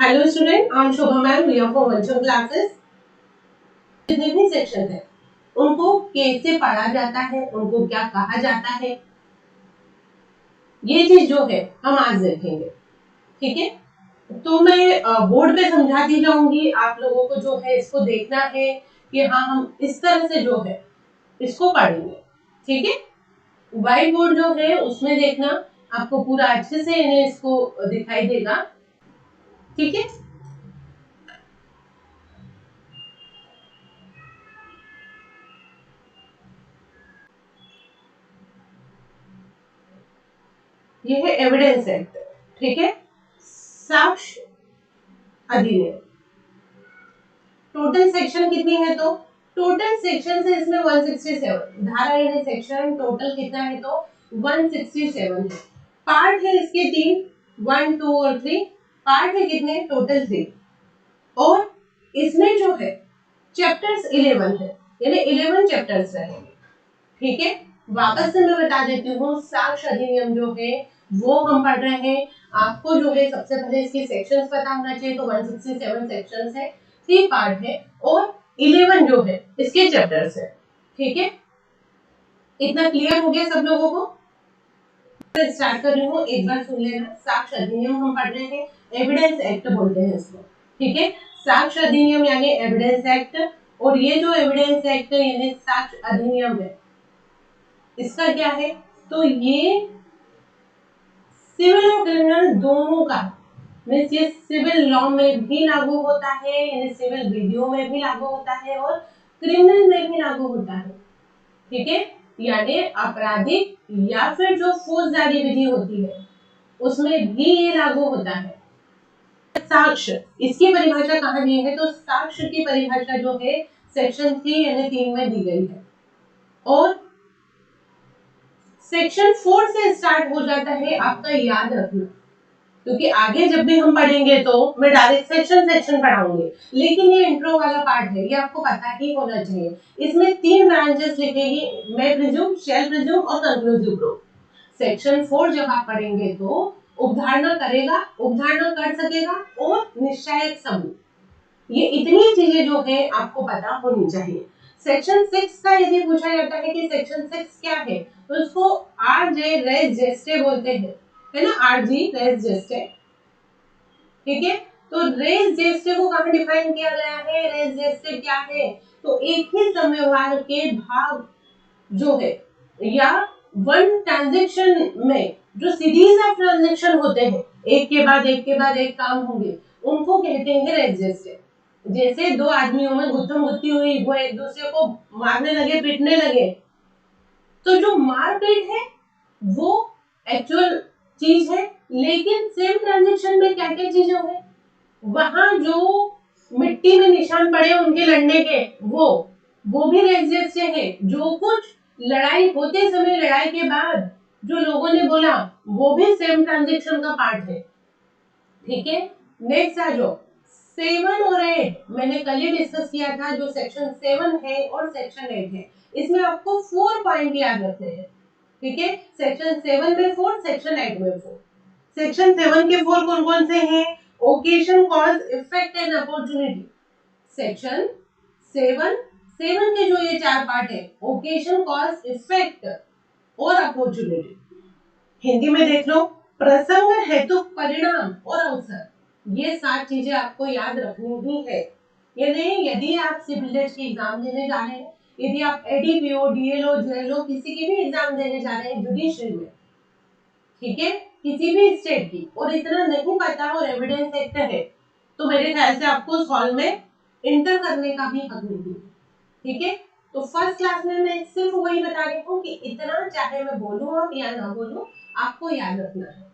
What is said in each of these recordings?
Hello student, I am Shobha ma'am, we are for virtual classes. जितने भी section है उनको कैसे पढ़ा जाता है, उनको क्या कहा जाता है, ये चीज जो है हम आज देखेंगे। ठीक है, तो मैं बोर्ड पे समझाती जाऊंगी, आप लोगों को जो है इसको देखना है कि हाँ हम इस तरह से जो है इसको पढ़ेंगे। ठीक है, व्हाइट बोर्ड जो है उसमें देखना, आपको पूरा अच्छे से इन्हें इसको दिखाई देगा। ठीक है, ये है एविडेंस एक्ट। ठीक है, साक्ष्य अधिनियम। टोटल सेक्शन कितनी है, तो टोटल सेक्शन है इसमें 167 धारा यानी सेक्शन टोटल कितना है, तो 167 है। पार्ट है इसके तीन, 1, 2 और 3। पार्ट है कितने, टोटल 3। और इसमें जो है चैप्टर्स 11 है, यानी 11 चैप्टर्स रहेंगे। ठीक है, वापस से मैं बता देती हूँ, साक्ष्य अधिनियम जो है वो हम पढ़ रहे हैं। आपको जो है सबसे पहले इसके सेक्शंस पता होना चाहिए, तो 167 सेक्शंस है, 3 पार्ट है और 11 जो है इसके चैप्टर्स है। ठीक है, इतना क्लियर हो गया सब लोगों को। स्टार्ट कर रही हूँ, एक बार सुन लेना। साक्ष्य अधिनियम हम पढ़ रहे हैं, एविडेंस एक्ट बोलते हैं इसको। ठीक है, साक्ष्य अधिनियम यानी एविडेंस एक्ट, और ये जो एविडेंस एक्ट यानी साक्ष्य अधिनियम है, इसका क्या है, तो ये सिविल और क्रिमिनल दोनों का, मीन्स ये सिविल लॉ में भी लागू होता है, यानी सिविल विधियों में भी लागू होता है और क्रिमिनल में भी लागू होता है। ठीक है, यानी आपराधिक या फिर जो फौजदारी विधि होती है उसमें भी ये लागू होता है। साक्ष्य, इसकी परिभाषा कहाँ दी है, तो साक्ष्य की परिभाषा जो है सेक्शन 3 यानी 3 में दी गई है। और सेक्शन 4 से स्टार्ट हो जाता है, आपका याद रखना, क्योंकि आगे जब भी हम पढ़ेंगे तो मैं डायरेक्ट सेक्शन सेक्शन पढ़ाऊंगी, लेकिन ये इंट्रो वाला पार्ट है, ये आपको पता ही होना चाहिए। इसमें 3 ब्रांचेस लिखेगी, मैं प्रिज्यूम, शैल प्रिज्यूम और कंक्लूसिव प्रूफ। सेक्शन 4 जब आप पढ़ेंगे तो उपधारणा करेगा, उपधारणा कर सकेगा और निश्चयक सबूत, ये इतनी चीजें जो है आपको पता होनी चाहिए। सेक्शन 6 का यदि पूछा जाता है कि सेक्शन 6 क्या है, तो उसको आरजे रेस जेस्टे बोलते हैं, है ना, आरजी रेस जेस्टे। ठीक है, तो रेस जेस्टे को कहां डिफाइन किया गया है, रेस जेस्टे क्या है, तो एक ही समयवार के भाग जो है या वन ट्रांजैक्शन में जो सीरीज ऑफ ट्रांजैक्शन होते हैं, एक के बाद एक के बाद एक काम होंगे, उनको कहते हैं रेस जेस्टे। जैसे दो आदमियों में गुत्थम गुत्ती हुई, वो एक दूसरे को मारने लगे, पीटने लगे, तो जो मारपीट है वो एक्चुअल चीज है, लेकिन सेम ट्रांजेक्शन में क्या क्या चीजें हुई, वहां जो मिट्टी में निशान पड़े उनके लड़ने के, वो भी रेजिस्ट है। जो कुछ लड़ाई होते समय, लड़ाई के बाद जो लोगों ने बोला, वो भी सेम ट्रांजेक्शन का पार्ट है। ठीक है, नेक्स्ट आ जाओ 7 और 8, मैंने कल ही डिस्कस किया था, जो सेक्शन 7 है और सेक्शन 8 है, इसमें आपको 4 पॉइंट याद रखने हैं। ठीक है, सेक्शन 7 में 4, सेक्शन 8 में 4। सेक्शन 7 के 4 कौन कौन से हैं, occasion, cause, effect and opportunity. Section 7 के जो ये 4 पार्ट है, ओकेशन, कॉज, इफेक्ट और अपॉर्चुनिटी, हिंदी में देख लो, प्रसंग, हेतु, परिणाम और अवसर, ये 7 चीजें आपको याद रखनी ही है। यानी यदि आप सिविल जज की एग्जाम देने जा रहे हैं, यदि आप एडीपीओ, डीएलओ, जेएलओ किसी की भी एग्जाम देने जा रहे हैं जुडिशरी में, ठीक है, किसी भी स्टेट की, और इतना नहीं पता और एविडेंस एक्ट है, तो मेरे ख्याल से आपको उस हॉल में इंटर करने का भी हक नहीं है। ठीक है, तो फर्स्ट क्लास में मैं सिर्फ वही बता रही हूँ कि इतना चाहे मैं बोलूँ अब या ना बोलूँ, आपको याद रखना है।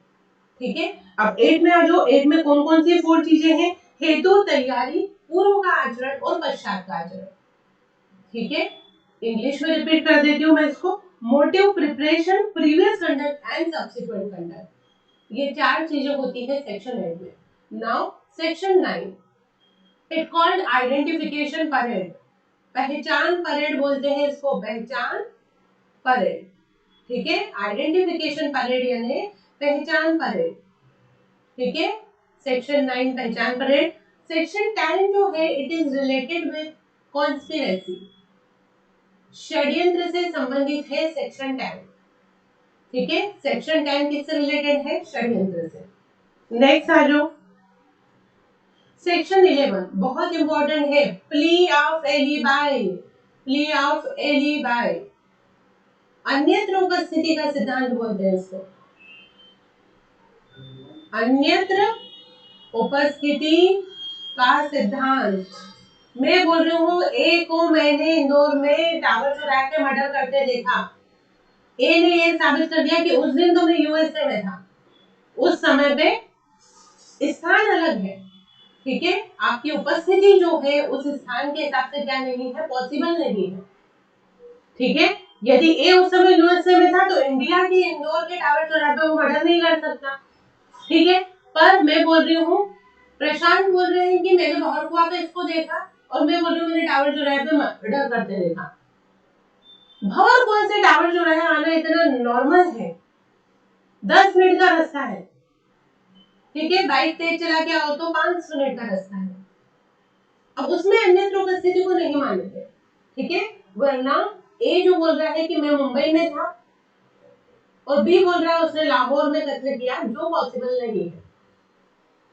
ठीक है, अब 8 में आ जाओ। 8 में कौन कौन सी 4 चीजें हैं, हेतु, तैयारी, पूर्व का आचरण और पश्चात का आचरण। ठीक है, इंग्लिश में रिपीट कर देती हूँ मैं इसको, motive, preparation, previous conduct and subsequent conduct, ये 4 चीजें होती है सेक्शन 8 में। Now section 9, it called identification parade, पहचान परेड बोलते हैं इसको, पहचान परेड। ठीक है, आइडेंटिफिकेशन परेड यानी पहचान परेड। ठीक है, सेक्शन 9 पहचान परेड। सेक्शन 10 जो है it is related with conspiracy, षड्यंत्र से संबंधित है सेक्शन 10। ठीक है, सेक्शन 10 किससे रिलेटेड है? षड्यंत्र से। नेक्स्ट आ जाओ, सेक्शन 11 बहुत इंपॉर्टेंट है, plea of alibi. Plea of alibi, अन्यत्र उपस्थिति का सिद्धांत बोलते हैं इसको। अन्यत्र उपस्थिति का सिद्धांत। मैं बोल रही हूँ ए को मैंने इंदौर में टावर चौराहे पे मर्डर करते देखा। ए ने ये साबित कर दिया कि उस दिन तो मैं यूएसए में था, उस समय पे स्थान अलग है। ठीक है, आपकी उपस्थिति जो है उस स्थान के हिसाब से क्या नहीं है? पॉसिबल नहीं है। ठीक है, यदि ए उस समय यूएसए में था तो इंडिया के इंदौर के टावर चौराहे पे वो मर्डर नहीं कर सकता। ठीक है, पर मैं बोल रही हूँ, प्रशांत बोल रहे हैं कि मैंने बाहर कुआ पे इसको देखा, और मैं बोल रही हूँ मैंने टावर चौराहे पे मर्डर करते देखा। भवर कुआ से टावर चौराहे आना इतना नॉर्मल है, 10 मिनट का रास्ता है। ठीक है, बाइक तेज चला के आओ तो 5 मिनट का रास्ता है। अब उसमें अन्यत्र उपस्थिति को नहीं मानेंगे। ठीक है, वरना ए जो बोल रहा है कि मैं मुंबई में था, और बी बोल रहा है उसने लाहौर में कत्ल किया, जो पॉसिबल नहीं है।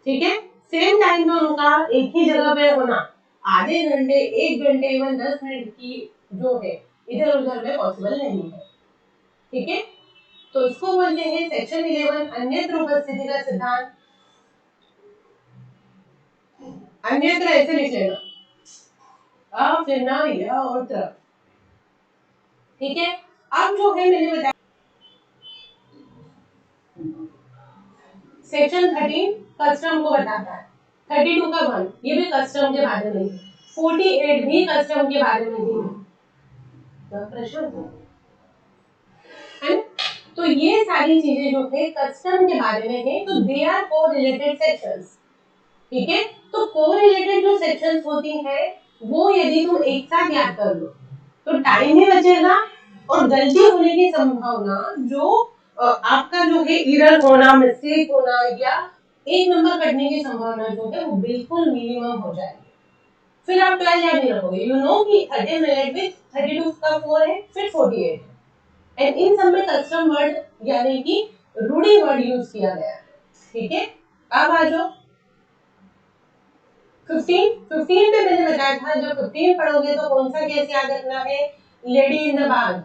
ठीक है, सेम टाइम में उनका एक ही जगह पे होना आधे घंटे, 1 घंटे, इवन 10 मिनट की जो है इधर उधर में पॉसिबल नहीं है। ठीक है, तो इसको बोलते हैं सेक्शन 11 अन्यत्र उपस्थिति का सिद्धांत। अन्यत्र ऐसे लिख लेना, आ फिर ना या और तरफ। ठीक है, अब जो है मैंने बताया सेक्शन 13 कस्टम को बताता है। 32 का 1 ये भी कस्टम के बारे में है, 48 भी कस्टम के बारे में ही है। प्रश्न है, तो ये सारी चीजें जो है कस्टम के बारे में है, तो दे आर को रिलेटेड सेक्शंस। ठीक है, तो को रिलेटेड जो सेक्शंस होती है वो यदि तुम एक साथ याद कर लो तो टाइम भी बचेगा, और गलती होने की संभावना जो आपका जो है एरर होना, मिस्टेक होना या एक नंबर कटने की संभावना जो है वो बिल्कुल मिनिमम हो जाएगी। फिर आप 12 याद नहीं रखोगे, यू नो कि 13 रिलेटेड विद 32 का 4 है, फिर 48 है, एंड इन सब में कस्टम वर्ड यानी कि रूढ़ी वर्ड यूज किया गया है। ठीक है, अब आ जाओ 15 में मैंने बताया था जब 15 पढ़ोगे तो कौन सा केस याद रखना है? लेडी इन द बाग।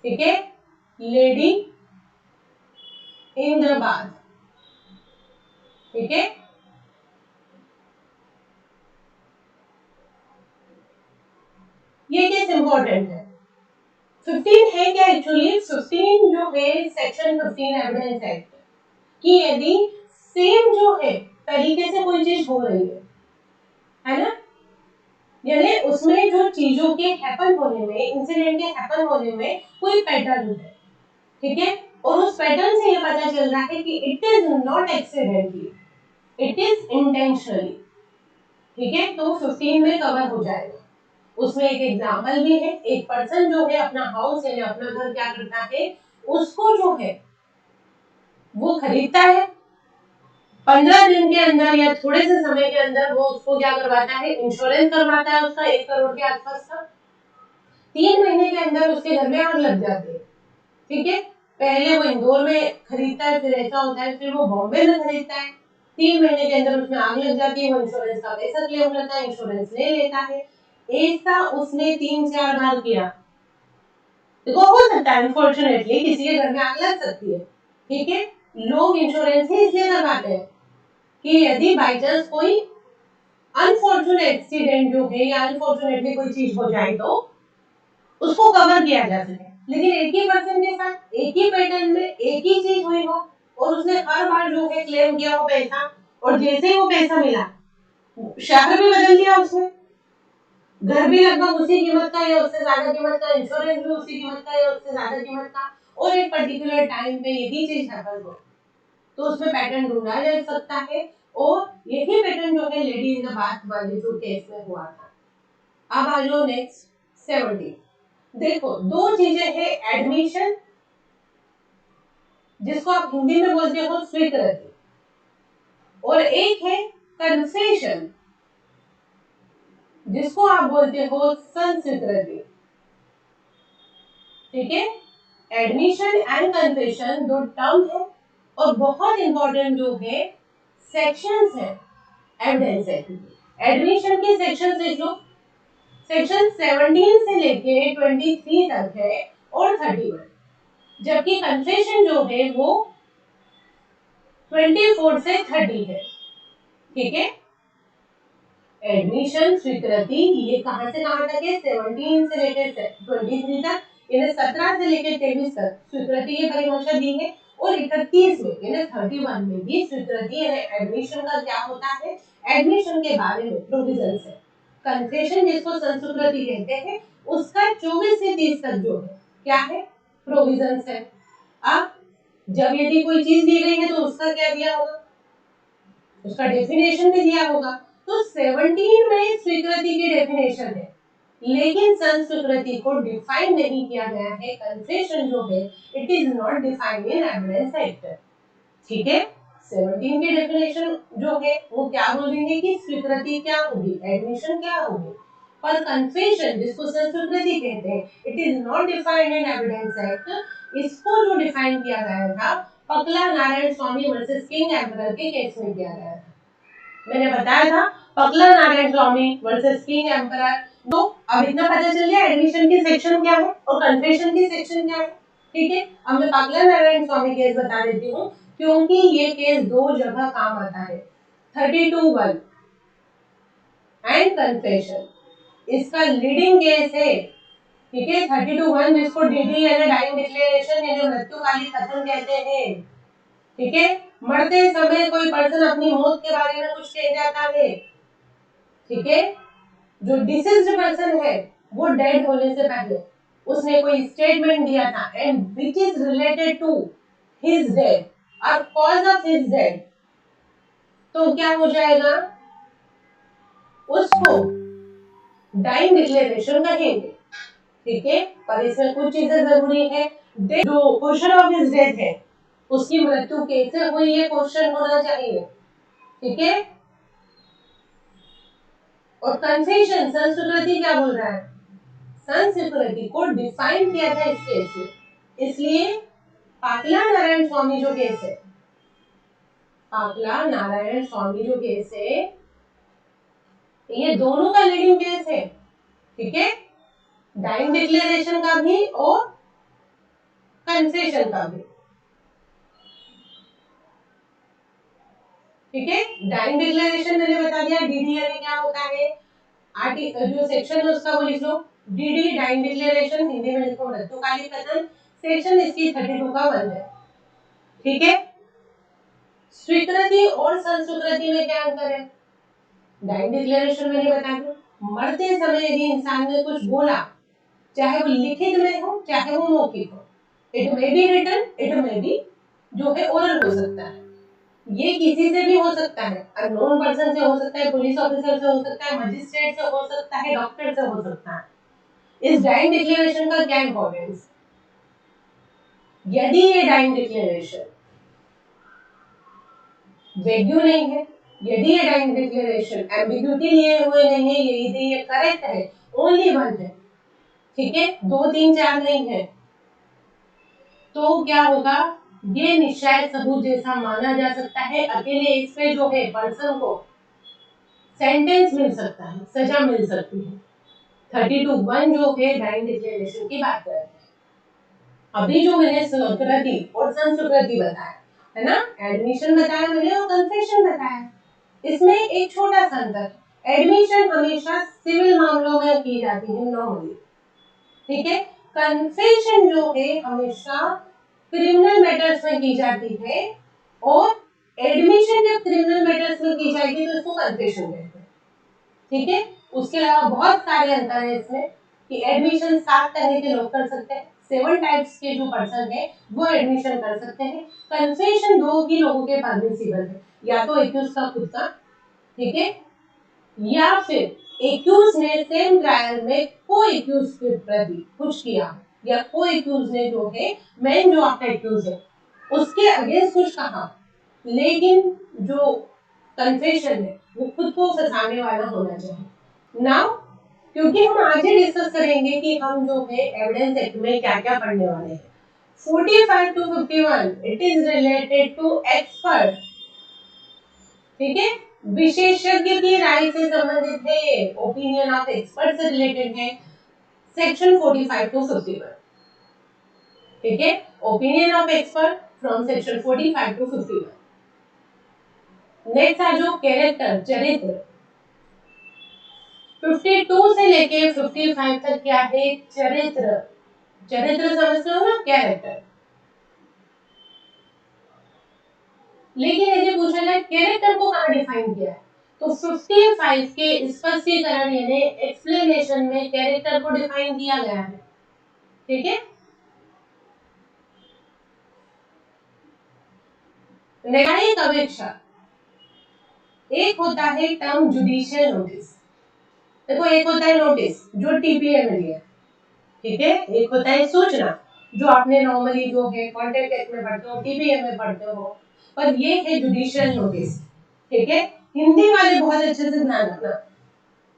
ठीक है, लेडी इन द बाग। ठीक है, ये केस इंपॉर्टेंट है। 15 है क्या एक्चुअली? 15 जो है सेक्शन 15 एविडेंस एक्ट कि यदि सेम जो है तरीके से कोई चीज हो रही है ना, यानी उसमें जो चीजों के हैपन होने में, इंसिडेंट के हैपन होने में कोई पैटर्न है। ठीक है, और उस पैटर्न से ये पता चल रहा है कि it is not accidentally, it is intentionally. ठीक है, तो 15 में कवर हो जाएगा। उसमें एक एग्जांपल भी है, एक पर्सन जो है अपना हाउस यानी अपना घर क्या करता है, उसको जो है वो खरीदता है, 15 दिन के अंदर या थोड़े से समय के अंदर वो उसको क्या करवाता है? इंश्योरेंस करवाता है उसका 1 करोड़ के आसपास का। 3 महीने के अंदर उसके घर में आग लग जाती है। ठीक है, पहले वो इंदौर में खरीदता है, फिर ऐसा होता है फिर वो बॉम्बे में खरीदता है, 3 महीने के अंदर उसमें आग लग जाती है, वो इंश्योरेंस का पैसा क्लेम करता है, इंश्योरेंस ले लेता है। ऐसा उसने 3-4 बार किया। देखो हो सकता है अनफॉर्चुनेटली किसी के घर में आग लग सकती है। ठीक है, लोग इंश्योरेंस ही इसलिए करवाते हैं कि यदि बाई चांस कोई अनफॉर्चुनेट एक्सीडेंट जो है या अनफॉर्चुनेटली कोई चीज हो जाए तो उसको कवर किया जा सके। लेकिन एक ही पर्सन के साथ एक ही पैटर्न में एक ही चीज हुई हो और उसने हर बार जो है क्लेम किया हो पैसा, और जैसे ही वो पैसा मिला शहर भी बदल दिया उसने, घर भी लगभग उसी कीमत का या उससे ज्यादा कीमत का, इंश्योरेंस भी उसी कीमत का या उससे ज्यादा कीमत का, और एक पर्टिकुलर टाइम पे यही चीज हैपन हो, तो उसमें पैटर्न ढूंढा जा सकता है। और यही पैटर्न जो है लेडी इन द बाथ वाले जो केस में हुआ था। अब आ जाओ नेक्स्ट 70। देखो दो चीजें हैं, एडमिशन जिसको आप हिंदी में बोलते हो स्वीकृति, और एक है कन्फेशन, जिसको आप बोलते हो संस्कृति। ठीक है, एडमिशन एंड कन्फेशन दो टर्म है और बहुत इंपॉर्टेंट जो है सेक्शंस है एविडेंस एक्ट। एडमिशन के सेक्शन देख लो, सेक्शन 17 से लेके 23 तक है और 31, जबकि कन्फेशन जो है वो 24 से 30 है। ठीक है, एडमिशन स्वीकृति ये कहां से कहां तक है, 17 से लेकर 23 तक, यानी 17 से लेकर 23 तक स्वीकृति ये परिभाषा दी है, और 31 में यानी 31 में भी स्वीकृति यानी एडमिशन का क्या होता है, एडमिशन के बारे में प्रोविजंस है। कन्फेशन जिसको संस्कृति कहते हैं उसका 24 से 30 तक जो है क्या है, प्रोविजंस है। अब जब यदि कोई चीज दी गई है तो उसका क्या दिया होगा, उसका डेफिनेशन भी दिया होगा। तो 17 में स्वीकृति की डेफिनेशन है, लेकिन संस्कृति को डिफाइन नहीं किया गया है। कन्फेशन जो है it is not defined in evidence act. ठीक है, 17 की डेफिनेशन जो है वो क्या बोलेंगे कि स्वीकृति क्या होगी, एडमिशन क्या होगी, पर कन्फेशन जिसको संस्कृति कहते हैं it is not defined in evidence act. इसको जो डिफाइन किया गया था पकला नारायण स्वामी वर्सेस किंग एम्परर के केस में किया गया था। मैंने बताया था पकला नारायण स्वामी वर्सेस किंग एम्परर। तो अब इतना पता चल गया एडमिशन की सेक्शन क्या है और कन्फेशन की सेक्शन क्या है। ठीक है, अब मैं पकला नारायण स्वामी केस बता देती हूँ, क्योंकि ये केस दो जगह काम आता है, 32(1) एंड कन्फेशन इसका लीडिंग केस है। ठीक है, 32(1) जिसको डीडी यानी डाइंग डिक्लेरेशन यानी मृत्युकालीन कथन कहते हैं। ठीक है, मरते समय कोई पर्सन अपनी मौत के बारे में कुछ कह जाता है। ठीक है, जो डिसीज्ड पर्सन है वो डेड होने से पहले उसने कोई स्टेटमेंट दिया था and which is related to his death और कॉज ऑफ हिज डेथ, तो क्या हो जाएगा, उसको डाइंग डिक्लेरेशन कहेंगे। ठीक है, पर इसमें कुछ चीजें जरूरी है। जो क्वेश्चन ऑफ हिज डेथ है उसकी मृत्यु कैसे हुई ये क्वेश्चन होना चाहिए। ठीक है, और कन्फेशन संस्कृति क्या बोल रहा है, संस्कृति को डिफाइन किया था इस केस में, इसलिए पाकला नारायण स्वामी जो केस है, पाकला नारायण स्वामी जो केस है ये दोनों का लीडिंग केस है। ठीक है, डाइंग डिक्लेरेशन का भी और कन्फेशन का भी। ठीक है, डाइंग डिक्लेरेशन मैंने बता दिया, डीडी यानी क्या होता है, आर्टिकल जो सेक्शन है उसका वो लिख लो, डीडी डाइंग डिक्लेरेशन, हिंदी में लिखो मृत्युकालीन कथन, सेक्शन इसकी 32 का 1 है। ठीक है, स्वीकृति और संस्कृति में क्या अंतर है, डाइंग डिक्लेरेशन मैंने बता दिया, मरते समय यदि इंसान ने कुछ बोला, चाहे वो लिखित में हो चाहे वो मौखिक हो, it may be written it may be जो है ओरल हो सकता है, ये किसी से भी हो सकता है, अननोन पर्सन से हो सकता है, पुलिस ऑफिसर से हो सकता है, मजिस्ट्रेट से हो सकता है, डॉक्टर से हो सकता है। इस डाइंग डिक्लेरेशन का क्या इंपॉर्टेंस, यदि ये डाइंग डिक्लेरेशन वेग्यू नहीं है, यदि ये डाइंग डिक्लेरेशन एम्बिग्यूटी लिए हुए नहीं है, यदि ये करेक्ट है, ओनली 1 है, ठीक है, 2 3 4 नहीं है, तो क्या होगा, ये निश्चय सबूत जैसा माना जा सकता है। अकेले इस पे जो है पर्सन को सेंटेंस मिल सकता है, सजा मिल सकती है। 32(1) जो है डाइंग डिक्लेरेशन की बात कर रहे हैं। अभी जो मैंने स्वीकृति और संस्कृति बताया है ना, एडमिशन बताया मैंने और कन्फेशन बताया, इसमें एक छोटा सा अंतर, एडमिशन हमेशा सिविल मामलों में की जाती है नॉर्मली। ठीक है, कन्फेशन जो है हमेशा क्रिमिनल मैटर्स में की जाती है, और एडमिशन जब क्रिमिनल मैटर्स में की जाएगी तो इसको कन्फेशन कहते हैं। ठीक है, उसके अलावा बहुत सारे अंतर है इसमें कि एडमिशन 7 तरह के लोग कर सकते हैं, 7 टाइप्स के जो पर्सन है वो एडमिशन कर सकते हैं। कन्फेशन 2 ही लोगों के परमिसिबल है, या तो एक्यूज का खुद का, ठीक है, या फिर एक्यूज ने सेम ट्रायल में को एक्यूज के प्रति कुछ किया, या को एक्यूज ने जो है मेन जो आपका एक्यूज है उसके अगेंस्ट कुछ कहा, लेकिन जो कन्फेशन है वो खुद को फंसाने वाला होना चाहिए। नाउ क्योंकि हम आगे डिस्कस करेंगे कि हम जो है एविडेंस एक्ट में क्या क्या पढ़ने वाले हैं। 45 to 51 it is related to expert, ठीक है, विशेषज्ञ की राय से संबंधित है, ओपिनियन ऑफ एक्सपर्ट से रिलेटेड है। सेक्शन 45 to 51, ठीक है, opinion of expert from section 45 to 51। Next आ जो कैरेक्टर, चरित्र, 52 से लेके 55 तक क्या है, चरित्र। चरित्र समझते हो ना, कैरेक्टर। लेकिन यदि पूछा जाए कैरेक्टर को कहां डिफाइन किया है, तो 55 के स्पष्टीकरण यानी एक्सप्लेनेशन में कैरेक्टर को डिफाइन किया गया है, ठीक है। न्यायिक अपेक्षा, एक होता है टर्म जुडिशियल नोटिस, देखो एक होता है नोटिस जो टीपीए में दिया, ठीक है, एक होता है सूचना जो आपने नॉर्मली जो है कॉन्ट्रैक्ट एक्ट में पढ़ते हो, टीपीए में पढ़ते हो, पर ये है जुडिशियल नोटिस, ठीक है। हिंदी वाले बहुत अच्छे से ध्यान रखना,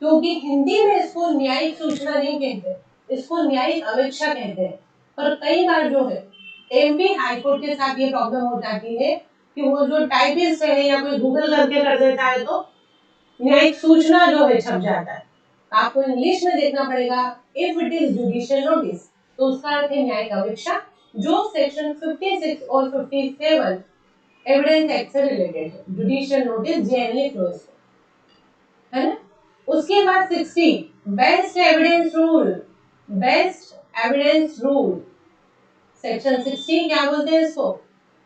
क्योंकि हिंदी में इसको न्यायिक सूचना नहीं कहते, इसको न्यायिक अपेक्षा कहते हैं। पर कई बार जो है एमपी हाईकोर्ट के साथ ये प्रॉब्लम हो जाती है कि वो जो टाइपिस्ट है या कोई गूगल करके कर देता है तो न्यायिक सूचना जो है छप जाता है। आपको इंग्लिश में देखना पड़ेगा, if it is judicial notice तो उसका अर्थ है न्यायिक अपेक्षा, जो सेक्शन 56 और 57 एविडेंस एक्ट से रिलेटेड है। जुडिशियल नोटिस जेनरली क्लोज है ना। उसके बाद 60 best evidence rule, best evidence rule, section 16 क्या बोलते हैं इसको,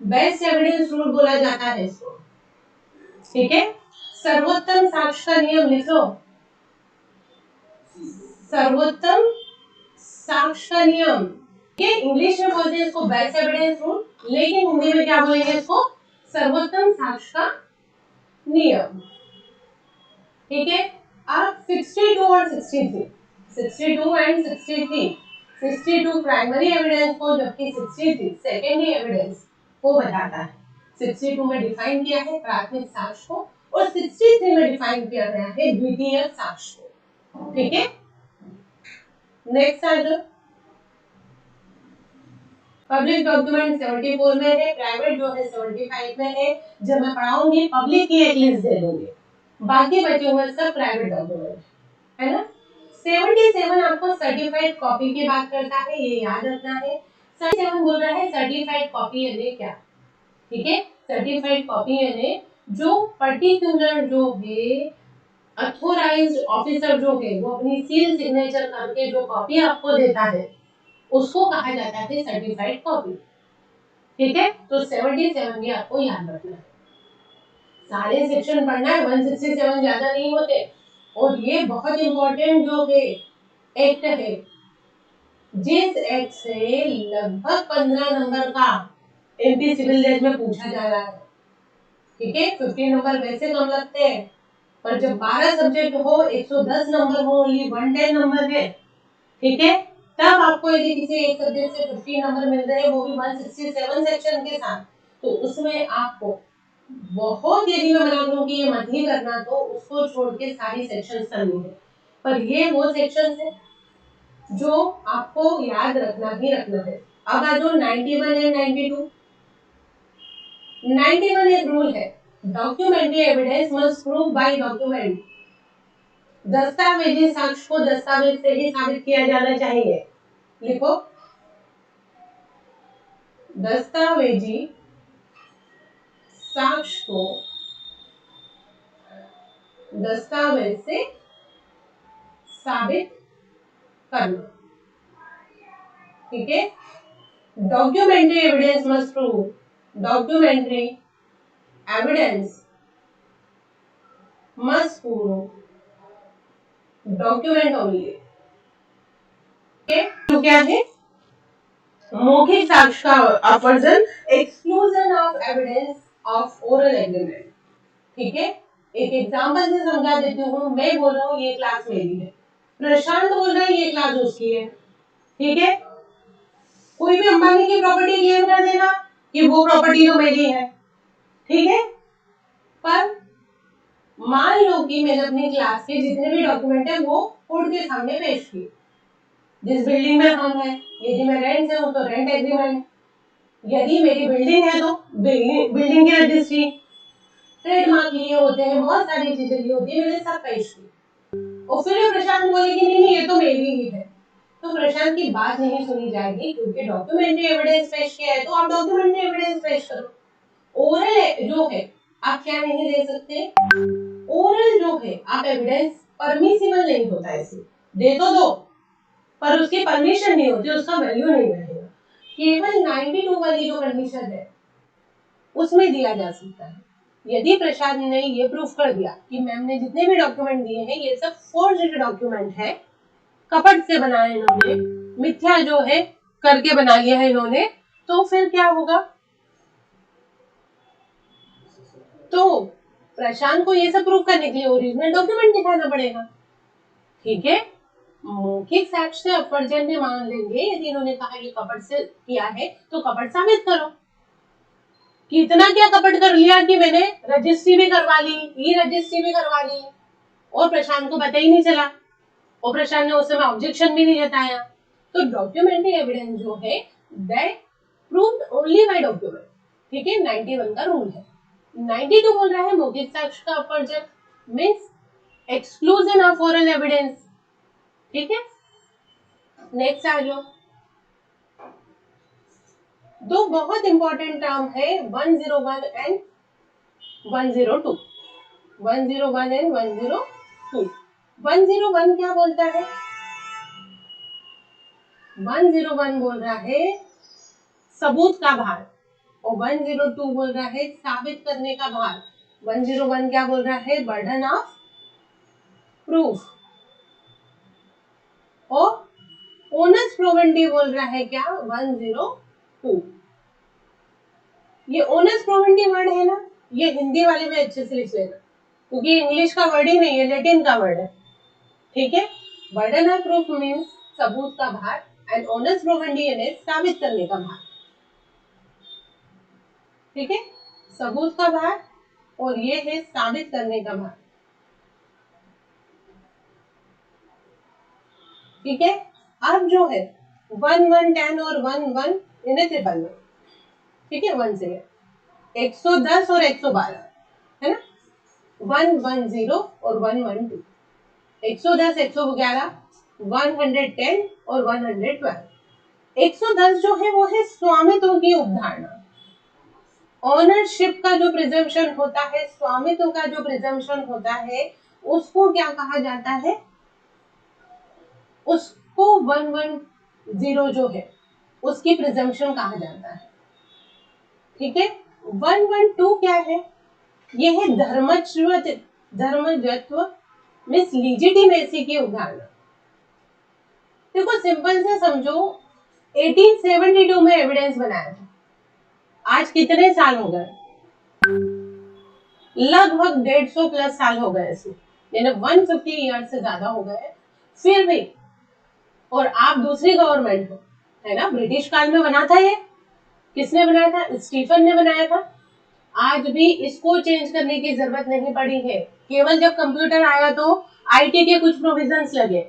बेस्ट एविडेंस रूल बोला जाता है इसको, ठीक है। सर्वोत्तम साक्ष्य का नियम लिख लो, सर्वोत्तम साक्ष्य का नियम, ये इंग्लिश में बोलते हैं इसको बेस्ट एविडेंस रूल, लेकिन हिंदी में क्या बोलेंगे इसको, सर्वोत्तम साक्ष्य का नियम, ठीक है। अब 62 और 63, 62 एंड 63, 62 प्राइमरी एविडेंस को जबकि 63 सेकेंडरी एविडेंस को बताता है। 62 में डिफाइन किया है प्राथमिक साक्ष्य को और 63 में डिफाइन किया गया है द्वितीयक साक्ष्य को, ठीक है। नेक्स्ट आ जाओ, पब्लिक डॉक्यूमेंट 74 में है, प्राइवेट जो है 75 में है। जब मैं पढ़ाऊंगी पब्लिक की एक लिस्ट दे दूंगी, बाकी बचे हुए सब प्राइवेट डॉक्यूमेंट है ना। 77 आपको सर्टिफाइड कॉपी की बात करता है, ये याद रखना है। 77 बोल रहा है सर्टिफाइड कॉपी यानी क्या, ठीक है। सर्टिफाइड कॉपी यानी जो पर्टिकुलर जो है अथॉराइज्ड ऑफिसर जो है वो अपनी सील सिग्नेचर करके जो कॉपी आपको देता है उसको कहा जाता है सर्टिफाइड कॉपी, ठीक है। तो 77 भी आपको याद रखना है, सारे सेक्शन पढ़ना है, 167 ज्यादा नहीं होते। और ये बहुत इंपॉर्टेंट जो है एक्ट है, जिस एक्ट से लगभग 15 नंबर का एमपी सिविल जज में पूछा जा रहा है, ठीक है। 15 नंबर वैसे कम लगते हैं, पर जब 12 सब्जेक्ट हो, 110 नंबर हो, ओनली 110 नंबर है, ठीक है, तब आपको यदि किसी एक सब्जेक्ट से 15 नंबर मिल रहे हैं वो भी 167 सेक्शन के साथ, तो उसमें आपको बहुत, यदि मैं बना दूं कि ये मत ही करना तो उसको छोड़ के सारी सेक्शन करनी है। पर ये वो सेक्शन है जो आपको याद रखना ही रखना है। अब आ जाओ 91 एंड 92। 91 एक रूल है, documentary evidence must prove by document, दस्तावेजी साक्ष्य को दस्तावेज से ही साबित किया जाना चाहिए। लिखो, दस्तावेजी साक्ष्य को दस्तावेज से साबित करना, ठीक है। Documentary evidence must prove, documentary evidence must prove document only, तो क्या है मौखिक साक्ष्य का version, exclusion of evidence of oral agreement, ठीक है। एक एग्जांपल से समझा देती हूँ, मैं बोल रहा हूँ ये क्लास मेरी है, प्रशांत बोल रहा है ये क्लास उसकी है, ठीक है। कोई भी अंबानी की प्रॉपर्टी क्लेम कर देगा कि वो प्रॉपर्टी तो मेरी है, ठीक है। पर मान लो कि मैंने अपनी क्लास के जितने भी डॉक्यूमेंट है वो कोर्ट के सामने पेश किए। जिस बिल्डिंग में हम हैं, यदि मैं रेंट से हूँ तो रेंट एग्रीमेंट, यदि मेरी बिल्डिंग है तो बिल्डिंग की रजिस्ट्री, ट्रेडमार्क लिए होते हैं, बहुत सारी चीजें ली होती है, मैंने सब पेश की। और फिर प्रशांत बोले कि नहीं ये तो मेरी ही है, तो प्रशांत की बात नहीं सुनी जाएगी, क्योंकि डॉक्यूमेंट्री एविडेंस पेश किया है तो आप डॉक्यूमेंट्री एविडेंस पेश करो। ओरल जो है आप क्या नहीं दे सकते, ओरल जो है आप एविडेंस परमिसिबल नहीं होता है, इसे दे तो दो पर उसकी परमिशन नहीं होती, उसका वैल्यू नहीं रहेगा। केवल 92 वाली जो कंडीशन है उसमें दिया जा सकता है। यदि प्रसाद ने ये प्रूफ कर दिया कि मैम ने जितने भी डॉक्यूमेंट दिए हैं ये सब फोर्ज्ड डॉक्यूमेंट है, कपट से बनाए इन्होंने, मिथ्या जो है करके बना लिया है इन्होंने, तो फिर क्या होगा, तो प्रशांत को ये सब प्रूफ करने के लिए ओरिजिनल डॉक्यूमेंट दिखाना पड़ेगा। ठीक है, मौखिक साक्ष्य से अपवर्जन्य मान लेंगे, यदि इन्होंने कहा ये कपट से किया है तो कपट साबित करो। कि इतना क्या कपट कर लिया कि मैंने रजिस्ट्री भी करवा ली, ई रजिस्ट्री भी करवा ली और प्रशांत को पता ही नहीं चला, और प्रशांत ने उस समय ऑब्जेक्शन भी नहीं जताया। तो डॉक्यूमेंट्री एविडेंस जो है that proved only by document. ठीक है, 91 का रूल है। 92 बोल रहा है मौखिक साक्ष्य का अपवर्जन means exclusion of oral evidence. ठीक है, नेक्स्ट आ जाओ। दो बहुत इंपॉर्टेंट टर्म है 101 एंड 102। 101 एंड 102। 101 क्या बोलता है, 101 बोल रहा है सबूत का भार, और 102 बोल रहा है साबित करने का भार। 101 क्या बोल रहा है, बर्डन ऑफ प्रूफ, और ओनस प्रोवेंडी बोल रहा है क्या, 102। ये ओनस प्रोवेंडी वर्ड है ना, ये हिंदी वाले में अच्छे से लिख लेना, क्योंकि इंग्लिश का वर्ड ही नहीं है, लैटिन का वर्ड है। ठीक है, बर्डन ऑफ प्रूफ मींस सबूत का भार एंड ओनस प्रोवेंडी यानी साबित करने का भार। ठीक है, सबूत का भार और ये है साबित करने का भार। ठीक है, अब जो है 1110 और 11 इन्हें ट्रिपल में, ठीक है, 1 से 110 और 112 है ना, 110 और 112, 110 111 110 और 112। 110 जो है वो है स्वामित्व की अवधारणा, ऑनरशिप का जो प्रिजम्पशन होता है, स्वामित्व का जो प्रिजम्पशन होता है, उसको क्या कहा जाता है, उसको 110 जो है उसकी प्रिजम्पशन कहा जाता है। ठीक है, 112 क्या है, ये है धर्मजत्व मींस लीजिटिमेसी की अवधारणा। देखो सिंपल से समझो, 1872 में एविडेंस बनाया था, आज कितने साल हो गए, लगभग 150 प्लस साल हो गए इसमें, यानी 150 ईयर से ज्यादा हो गए, फिर भी, और आप दूसरी गवर्नमेंट हो, है ना, ब्रिटिश काल में बना था ये, किसने बनाया था, स्टीफन ने बनाया था। आज भी इसको चेंज करने की जरूरत नहीं पड़ी है, केवल जब कंप्यूटर आया तो आईटी के कुछ प्रोविजंस लगे,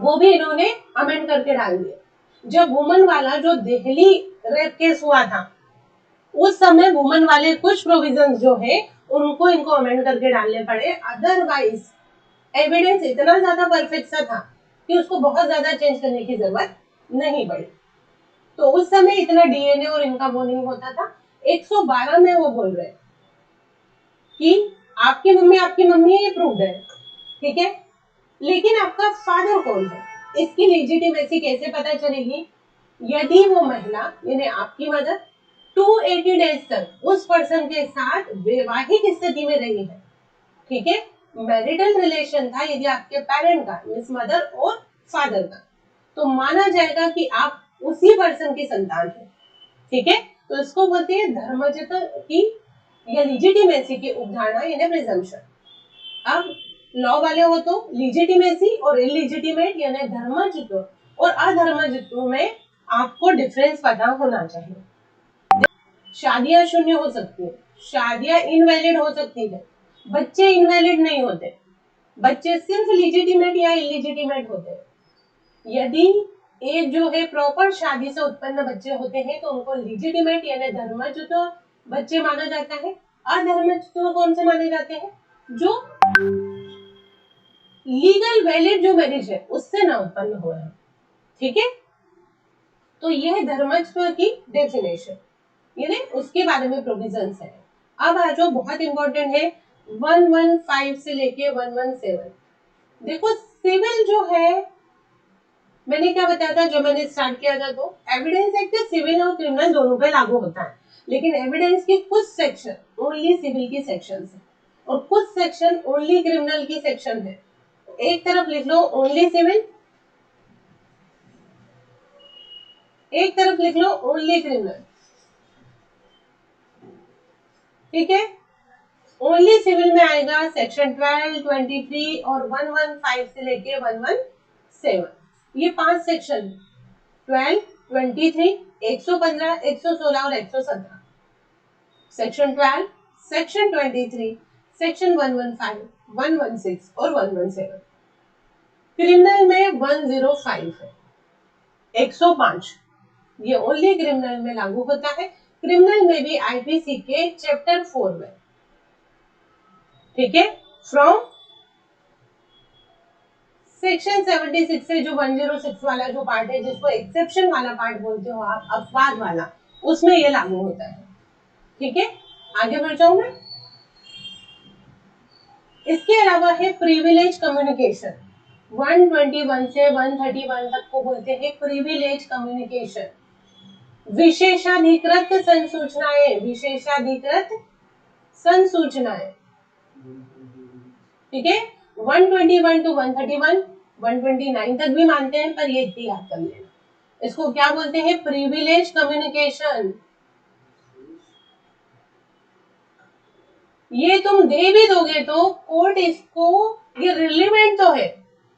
वो भी इन्होंने अमेंड करके डाल दिए। जब वुमन वाला जो दिल्ली रेप केस हुआ था, उस समय वुमन वाले कुछ प्रोविजंस जो है उनको इनको अमेंड करके डालने पड़े, अदरवाइज एविडेंस इतना ज्यादा परफेक्ट सा था कि उसको बहुत ज्यादा चेंज करने की जरूरत नहीं पड़ी। तो उस समय इतना डीएनए और इनका वो नहीं होता था। 112 में वो बोल रहे कि आपकी मम्मी ये प्रूव्ड है, ठीक है, लेकिन आपका फादर कौन है, इसकी लेजिटिमेसी कैसे पता चलेगी, यदि वो महिला यानी आपकी मदर 280 डेज तक उस पर्सन के साथ वैवाहिक स्थिति में रही है। ठीक है, मैरिटल रिलेशन था यदि आपके पेरेंट का मींस मदर और फादर का, तो माना जाएगा कि आप उसी पर्सन की संतान है। ठीक है, तो इसको बोलते हैं धर्मजता की या लीजिटिमेसी की अवधारणा यानी प्रिजम्पशन। अब लॉ वाले हो तो लीजिटिमेसी और इलीजिटिमेट यानी धर्मजत्व और अधर्मजत्व में आपको डिफरेंस पता होना चाहिए। शादियां शून्य हो सकती है, शादियां इनवैलिड हो सकती है, बच्चे इनवैलिड नहीं होते, बच्चे सिर्फ लीजिटिमेट या इलीजिटिमेट होते हैं। यदि एक जो है प्रॉपर शादी से उत्पन्न बच्चे होते हैं तो उनको लीजिटिमेट यानी धर्मच्युत बच्चे माना जाता है। अधर्मच्युत कौन से माने जाते हैं? जो लीगल वैलिड जो मैरिज है उससे ना उत्पन्न हुआ है। ठीक है, तो यह धर्मच्युत की डेफिनेशन, यानी उसके बारे में प्रोविजंस है। अब आ जाओ, बहुत इंपॉर्टेंट है 115 से लेके 117। देखो सिविल जो है, मैंने क्या बताया था जब मैंने स्टार्ट किया था, तो एविडेंस एक्ट सिविल और क्रिमिनल दोनों पे लागू होता है, लेकिन एविडेंस की कुछ सेक्शन ओनली सिविल की सेक्शन है और कुछ सेक्शन ओनली क्रिमिनल की सेक्शन है। एक तरफ लिख लो ओनली सिविल, एक तरफ लिख लो ओनली क्रिमिनल। ठीक है, ओनली सिविल में आएगा सेक्शन 12, 23 और 115 से लेके 117। ये 5 सेक्शन 12, 23, 115, 116 और 117। सेक्शन 12, सेक्शन 23, सेक्शन 115, 116 और 117। क्रिमिनल में 105 है, 105 ये ओनली क्रिमिनल में लागू होता है। क्रिमिनल में भी आईपीसी के चैप्टर 4 में, ठीक है, फ्रॉम सेक्शन 76 से जो 106 वाला जो पार्ट है, जिसको एक्सेप्शन वाला पार्ट बोलते हो आप, अपवाद वाला, उसमें ये लागू होता है। ठीक है, आगे बढ़ जाऊं मैं। इसके अलावा है प्रिविलेज कम्युनिकेशन, 121 से 131 तक को बोलते हैं प्रिविलेज कम्युनिकेशन। विशेषाधिकृत संसूचनाएं, विशेषाधिकृत संसूचनाएं। ठीक है, 121 टू 131, 129 तक भी मानते हैं, पर ये इतनी याद कर लेना। इसको क्या बोलते हैं? Privilege communication. ये तुम दे भी दोगे तो कोर्ट इसको, ये रिलेवेंट तो है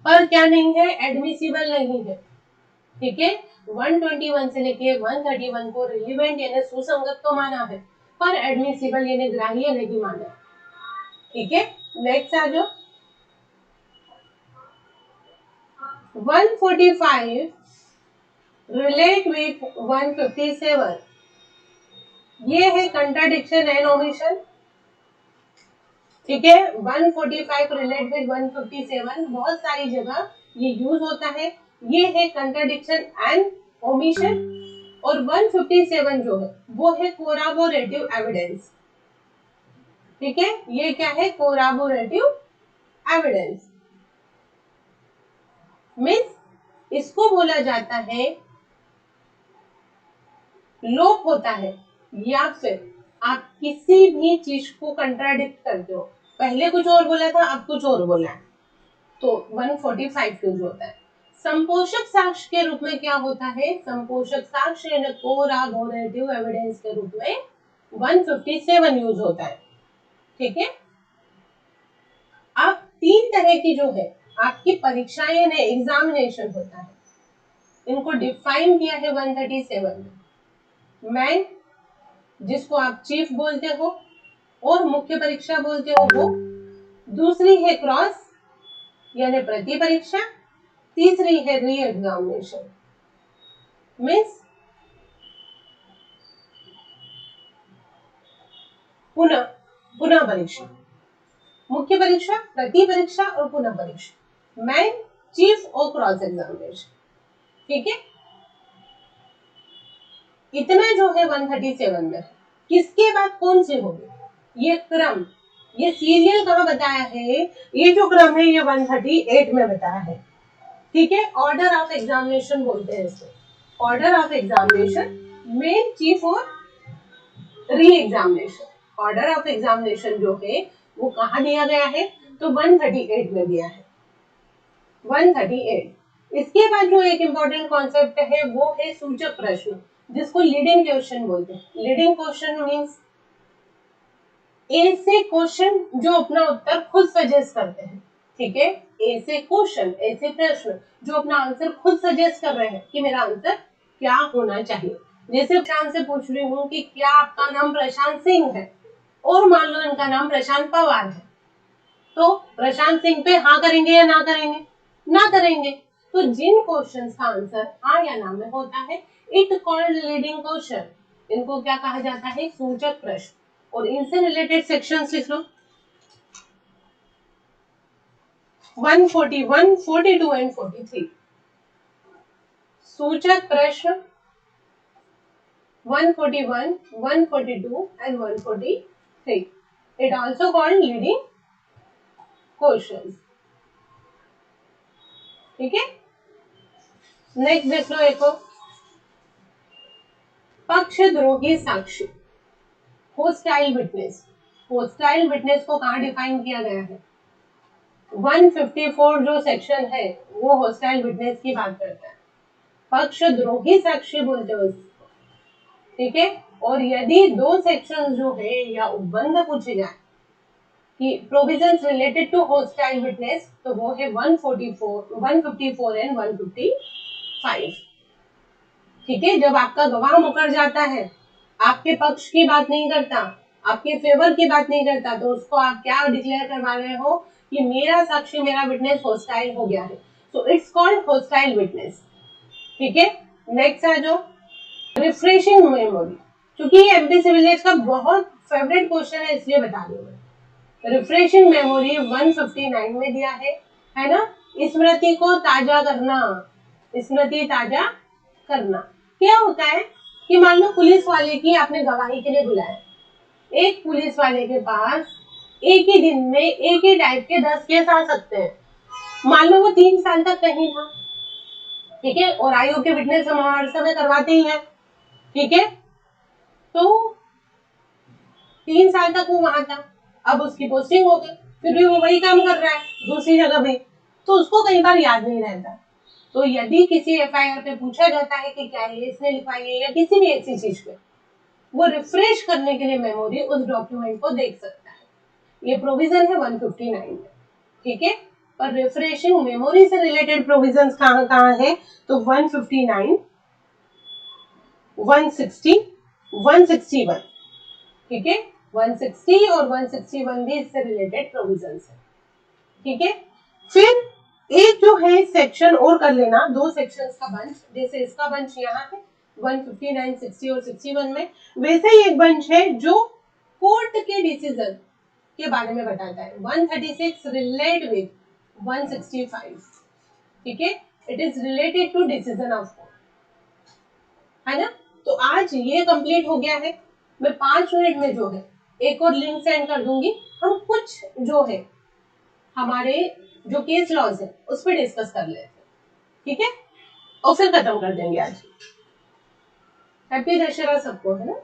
पर क्या नहीं है, एडमिसिबल नहीं है। ठीक है, 121 से लेके 131 को रिलेवेंट यानी सुसंगत तो माना है, पर एडमिसिबल यानी ग्राह्य नहीं माना। ठीक है, नेक्स्ट आ जाओ। 145 रिलेट विथ 157, ये है कंट्राडिक्शन एंड ओमिशन। ठीक है, 145 रिलेट विद 157 बहुत सारी जगह ये यूज होता है। ये है कंट्राडिक्शन एंड ओमिशन। और 157 जो है वो है कोराबोरेटिव एविडेंस। ठीक है, ये क्या है? कोराबोरेटिव एविडेंस मीन्स इसको बोला जाता है लोप होता है, या फिर आप किसी भी चीज को कंट्राडिक्ट करते हो, पहले कुछ और बोला था अब कुछ और बोला है, तो 145 यूज होता है। संपोषक साक्ष्य के रूप में क्या होता है? संपोषक साक्ष्य यानी कोराबोरेटिव एविडेंस के रूप में 157 यूज होता है। ठीक है, अब 3 तरह की जो है आपकी परीक्षाएं यानी एग्जामिनेशन होता है, इनको डिफाइन किया है 137 में। मैन, जिसको आप चीफ बोलते हो और मुख्य परीक्षा बोलते हो वो। दूसरी है क्रॉस यानी प्रति परीक्षा। तीसरी है री एग्जामिनेशन मीन्स पुनः पुनः परीक्षा। मुख्य परीक्षा, प्रति परीक्षा और पुनः परीक्षा, मैन, चीफ और क्रॉस एग्जामिनेशन। ठीक है, इतना जो है 137 में। किसके बाद कौन सी होगी? ये क्रम, ये सीरियल कहाँ बताया है? ये जो क्रम है ये 138 में बताया है। ठीक है, ऑर्डर ऑफ एग्जामिनेशन बोलते हैं इसको, order of examination, main, chief और re examination. Order of examination जो है वो कहाँ दिया गया है? तो 138 में दिया है, 138। इसके बाद जो एक इंपॉर्टेंट कॉन्सेप्ट है वो है सूचक प्रश्न, जिसको लीडिंग क्वेश्चन बोलते हैं। लीडिंग क्वेश्चन मीन्स ऐसे क्वेश्चन जो अपना उत्तर खुद सजेस्ट करते हैं। ठीक है, ऐसे क्वेश्चन, ऐसे प्रश्न जो अपना आंसर खुद सजेस्ट कर रहे हैं कि मेरा आंसर क्या होना चाहिए। जैसे प्रशांत से पूछ रही हूँ कि क्या आपका नाम प्रशांत सिंह है, और मान लो इनका नाम प्रशांत पवार है, तो प्रशांत सिंह पे हाँ करेंगे या ना करेंगे? ना करेंगे। तो जिन क्वेश्चंस का आंसर हाँ या ना में होता है, इट कॉल्ड लीडिंग क्वेश्चन, इनको क्या कहा जाता है? सूचक प्रश्न। और इनसे रिलेटेड सेक्शंस लिख लो 141, 42 एंड 43। सूचक प्रश्न 141, 142 and 143. It also called leading questions. ठीक है, नेक्स्ट देख लो एक पक्षद्रोही साक्षी, होस्टाइल विटनेस। होस्टाइल विटनेस को कहाँ डिफाइन किया गया है? 154 जो सेक्शन है वो होस्टाइल विटनेस की बात करता है, पक्षद्रोही साक्षी बोलते हो उसको। ठीक है, और यदि दो सेक्शन जो है या उपबंध पूछे जाए कि provisions related to hostile witness, तो वो है 144, 154 एंड 155। ठीक है, जब आपका गवाह मुकर जाता है, आपके पक्ष की बात नहीं करता, आपके फेवर की बात नहीं करता, तो उसको आप क्या डिक्लेयर करवा रहे हो कि मेरा साक्षी, मेरा विटनेस होस्टाइल हो गया है। So it's called hostile witness. ठीक है, नेक्स्ट आ जाओ रिफ्रेशिंग मेमोरी। क्योंकि ये एमपीसी विलेज का बहुत फेवरेट क्वेश्चन है, इसलिए बता दूं मैं। रिफ्रेशिंग मेमोरी 159 में दिया है ना? स्मृति को ताजा करना, स्मृति ताजा करना। क्या होता है कि मान लो पुलिस वाले की आपने गवाही के लिए बुलाया, एक पुलिस वाले के पास एक ही दिन में एक ही टाइप के 10 केस आ सकते हैं। मान लो वो 3 साल तक कहीं था, ठीक है, और आयोग के विटनेस हम हर समय करवाते ही हैं। ठीक है, तो 3 साल तक वो वहां था, अब उसकी पोस्टिंग हो गई, फिर भी वो वही काम कर रहा है दूसरी जगह भी, तो उसको कई बार याद नहीं रहता। तो यदि किसी एफआईआर पे पूछा जाता है कि क्या ये इसने लिखवाई है या किसी भी ऐसी चीज पे, वो रिफ्रेश करने के लिए मेमोरी उस डॉक्यूमेंट को देख सकता है। ये प्रोविजन है 159 में। ठीक है, पर रिफ्रेशिंग मेमोरी से रिलेटेड प्रोविजंस कहाँ कहाँ है? तो 159, 160, 161। ठीक है, 160 और 161 भी इससे रिलेटेड प्रोविजंस है। ठीक है, फिर एक जो है सेक्शन और कर लेना, दो सेक्शंस का बंच, जैसे इसका बंच यहाँ है 159, 60 और 61 में, वैसे ही एक बंच है जो कोर्ट के डिसीजन के बारे में बताता है। 136 रिलेट विद 165। ठीक है, it is related to decision of court, है ना? तो आज ये कंप्लीट हो गया है। मैं 5 मिनट में जो है एक और लिंक सेंड कर दूंगी, हम कुछ जो है हमारे जो केस लॉज है उस पर डिस्कस कर लेते हैं। ठीक है, और फिर खत्म कर देंगे आज। हैप्पी दशहरा सबको, है ना?